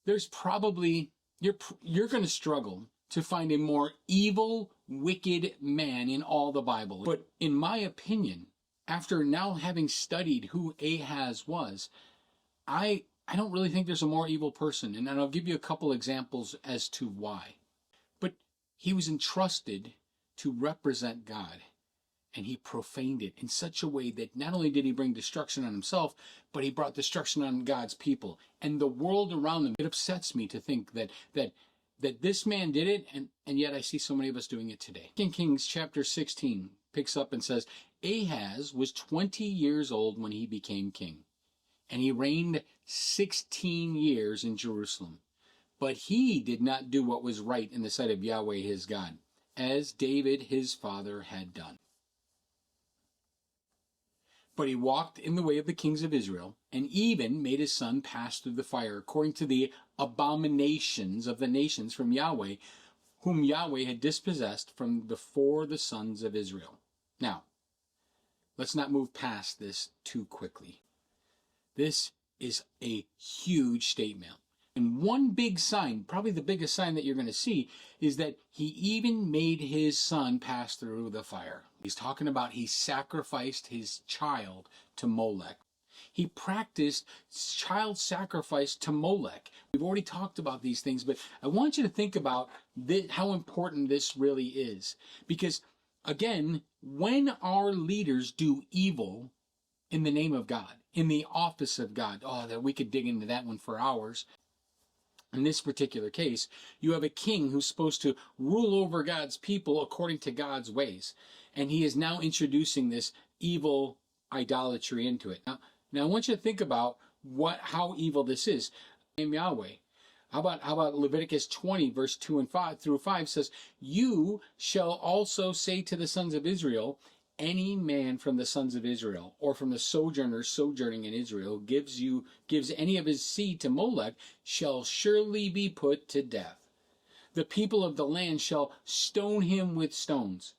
there's probably, you're going to struggle to find a more evil, wicked man in all the Bible. But in my opinion, after now having studied who Ahaz was, I don't really think there's a more evil person. And I'll give you a couple examples as to why. But he was entrusted to represent God. And he profaned it in such a way that not only did he bring destruction on himself, but he brought destruction on God's people and the world around them. It upsets me to think that this man did it, and yet I see so many of us doing it today. 2 Kings chapter 16 picks up and says, Ahaz was 20 years old when he became king, and he reigned 16 years in Jerusalem. But he did not do what was right in the sight of Yahweh his God, as David his father had done. But he walked in the way of the kings of Israel, and even made his son pass through the fire, according to the abominations of the nations from Yahweh, whom Yahweh had dispossessed from before the sons of Israel. Now, let's not move past this too quickly. This is a huge statement. And one big sign, probably the biggest sign that you're going to see, is that he even made his son pass through the fire. He's talking about he sacrificed his child to Molech. He practiced child sacrifice to Molech. We've already talked about these things, but I want you to think about how important this really is. Because, again, when our leaders do evil in the name of God, in the office of God, that we could dig into that one for hours. In this particular case, you have a king who's supposed to rule over God's people according to God's ways. And he is now introducing this evil idolatry into it. Now I want you to think about how evil this is. Name Yahweh. How about Leviticus 20, verse 2 and 5 through 5 says, You shall also say to the sons of Israel, any man from the sons of Israel, or from the sojourners sojourning in Israel, gives any of his seed to Molech, shall surely be put to death. The people of the land shall stone him with stones.